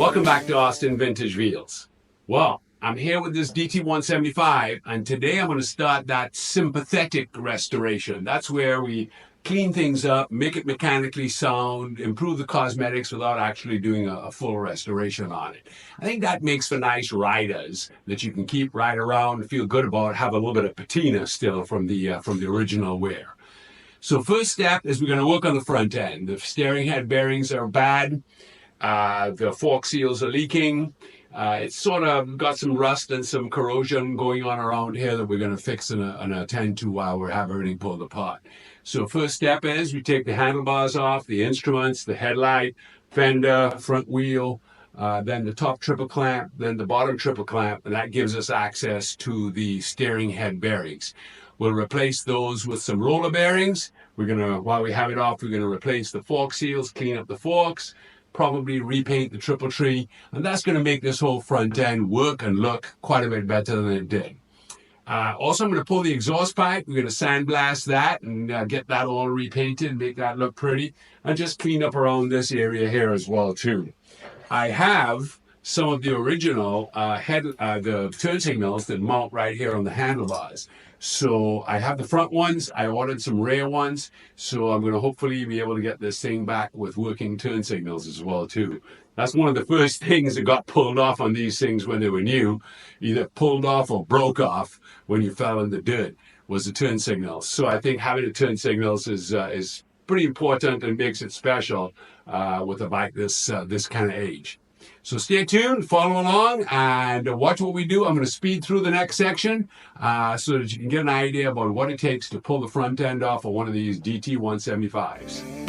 Welcome back to Austin Vintage Wheels. Well, I'm here with this DT175, and today I'm going to start that sympathetic restoration. That's where we clean things up, make it mechanically sound, improve the cosmetics without actually doing a full restoration on it. I think that makes for nice riders that you can keep right around and feel good about, have a little bit of patina still from the original wear. So first step is we're going to work on the front end. The steering head bearings are bad. The fork seals are leaking. It's sort of got some rust and some corrosion going on around here that we're going to fix and attend to while we have everything pulled apart. So first step is we take the handlebars off, the instruments, the headlight, fender, front wheel, then the top triple clamp, then the bottom triple clamp, and that gives us access to the steering head bearings. We'll replace those with some roller bearings. While we have it off, we're going to replace the fork seals, clean up the forks, probably repaint the triple tree, and that's going to make this whole front end work and look quite a bit better than it did. Also, I'm going to pull the exhaust pipe. We're going to sandblast that and get that all repainted, make that look pretty, and just clean up around this area here as well too. I have some of the original the turn signals that mount right here on the handlebars. So I have the front ones, I ordered some rear ones, so I'm going to hopefully be able to get this thing back with working turn signals as well too. That's one of the first things that got pulled off on these things when they were new, either pulled off or broke off when you fell in the dirt, was the turn signals. So I think having the turn signals is pretty important and makes it special with a bike this kind of age. So stay tuned, follow along, and watch what we do. I'm going to speed through the next section so that you can get an idea about what it takes to pull the front end off of one of these DT175s.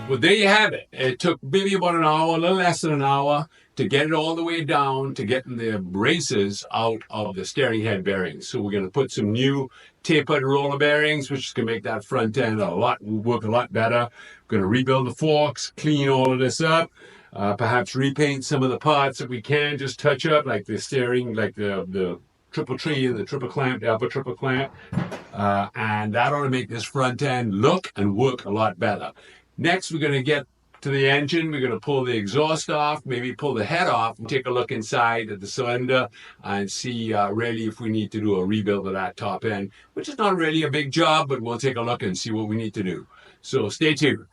Well, there you have it. It took maybe about an hour, a little less than an hour, to get it all the way down to getting the braces out of the steering head bearings. So we're going to put some new tapered roller bearings, which is going to make that front end work a lot better. We're going to rebuild the forks, clean all of this up, perhaps repaint some of the parts that we can, just touch up, like the steering, like the triple tree and the triple clamp, the upper triple clamp. And that ought to make this front end look and work a lot better. Next, we're going to get to the engine. We're going to pull the exhaust off, maybe pull the head off, and take a look inside at the cylinder and see really if we need to do a rebuild of that top end, which is not really a big job, but we'll take a look and see what we need to do. So stay tuned.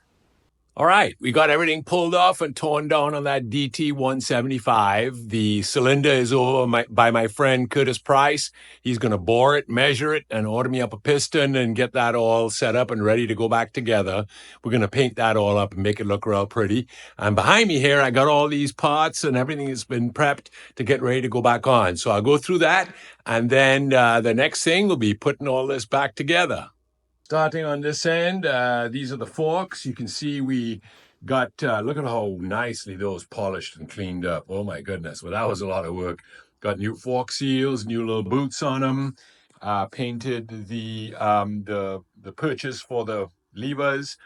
All right, we got everything pulled off and torn down on that DT175. The cylinder is over by my friend Curtis Price. He's going to bore it, measure it, and order me up a piston and get that all set up and ready to go back together. We're going to paint that all up and make it look real pretty. And behind me here, I got all these parts and everything that's been prepped to get ready to go back on. So I'll go through that, and then the next thing will be putting all this back together. Starting on this end, these are the forks. You can see we got, look at how nicely those polished and cleaned up. Oh my goodness, well that was a lot of work. Got new fork seals, new little boots on them, painted the perches for the levers.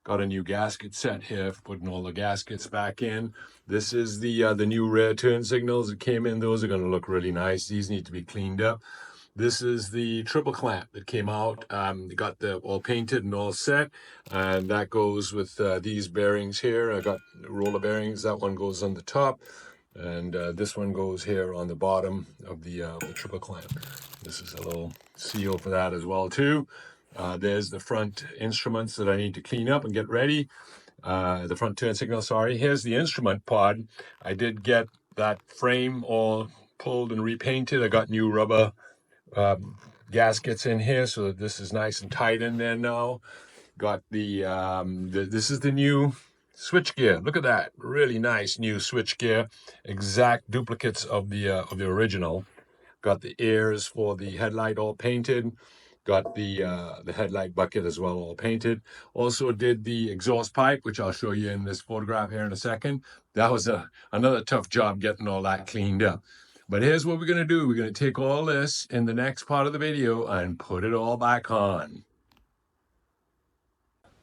Got a new gasket set here for putting all the gaskets back in. This is the new rear turn signals that came in. Those are going to look really nice. These need to be cleaned up. This is the triple clamp that came out. Got the all painted and all set, and that goes with these bearings here. I got roller bearings. That one goes on the top, and this one goes here on the bottom of the triple clamp. This is a little seal for that as well too. There's the front instruments that I need to clean up and get ready. The front turn signal, sorry. Here's the instrument pod. I did get that frame all pulled and repainted. I got new rubber gaskets in here, so that this is nice and tight in there now. Got the this is the new Switchgear, look at that. Really nice new switchgear. Exact duplicates of the original. Got the ears for the headlight all painted. Got the headlight bucket as well all painted. Also did the exhaust pipe, which I'll show you in this photograph here in a second. That was another tough job getting all that cleaned up. But here's what we're going to do. We're going to take all this in the next part of the video and put it all back on.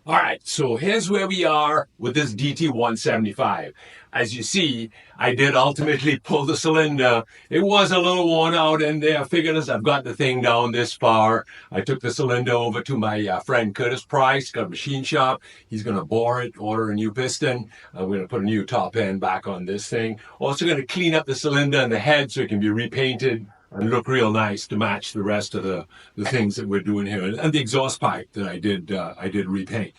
All right, so here's where we are with this DT175. As you see, I did ultimately pull the cylinder. It was a little worn out in there. I figured as I've got the thing down this far, I took the cylinder over to my friend Curtis Price, got a machine shop. He's going to bore it, order a new piston. I'm going to put a new top end back on this thing. Also going to clean up the cylinder and the head so it can be repainted and look real nice to match the rest of the things that we're doing here, and the exhaust pipe that I did repaint.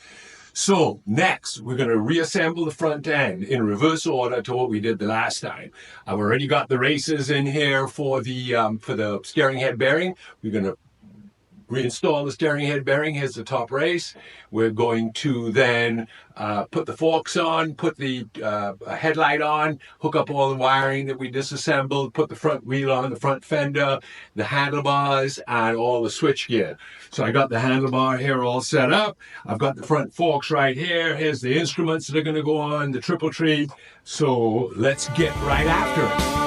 So next, we're going to reassemble the front end in reverse order to what we did the last time. I've already got the races in here for the steering head bearing. We're going to reinstall the steering head bearing. Here's the top race. We're going to then put the forks on, put the headlight on, hook up all the wiring that we disassembled, put the front wheel on, the front fender, the handlebars, and all the switchgear. So I got the handlebar here all set up. I've got the front forks right here. Here's the instruments that are going to go on, the triple tree. So let's get right after it.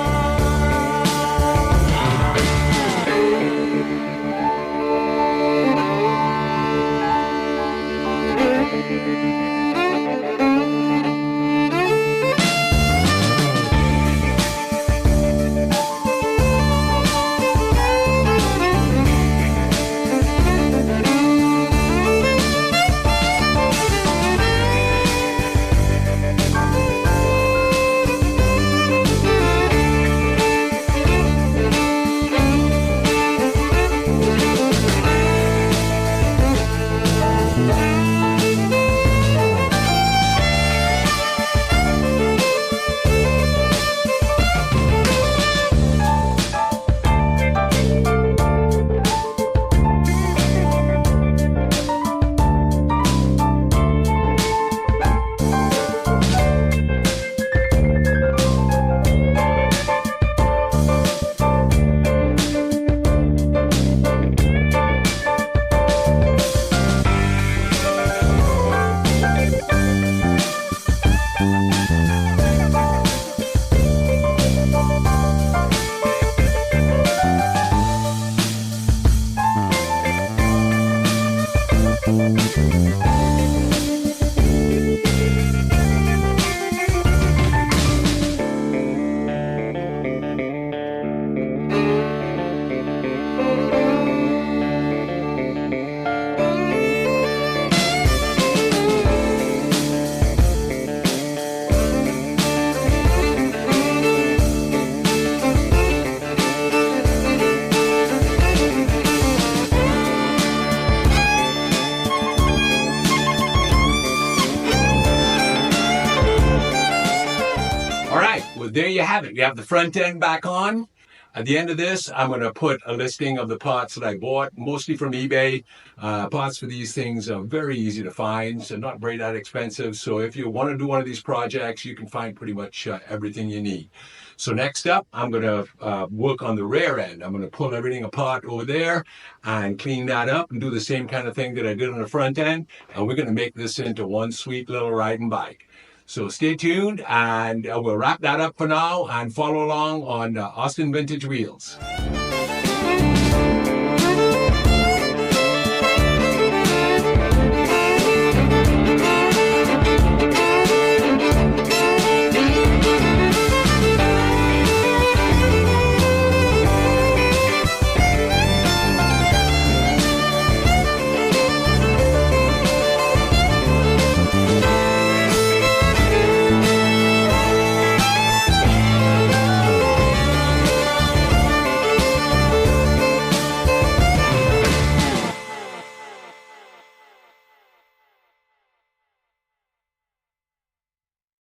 There you have it. You have the front end back on. At the end of this, I'm going to put a listing of the parts that I bought, mostly from eBay. Parts for these things are very easy to find, so not very that expensive. So if you want to do one of these projects, you can find pretty much everything you need. So next up, I'm going to work on the rear end. I'm going to pull everything apart over there and clean that up and do the same kind of thing that I did on the front end. And we're going to make this into one sweet little riding bike. So stay tuned, and we'll wrap that up for now and follow along on Austin Vintage Wheels.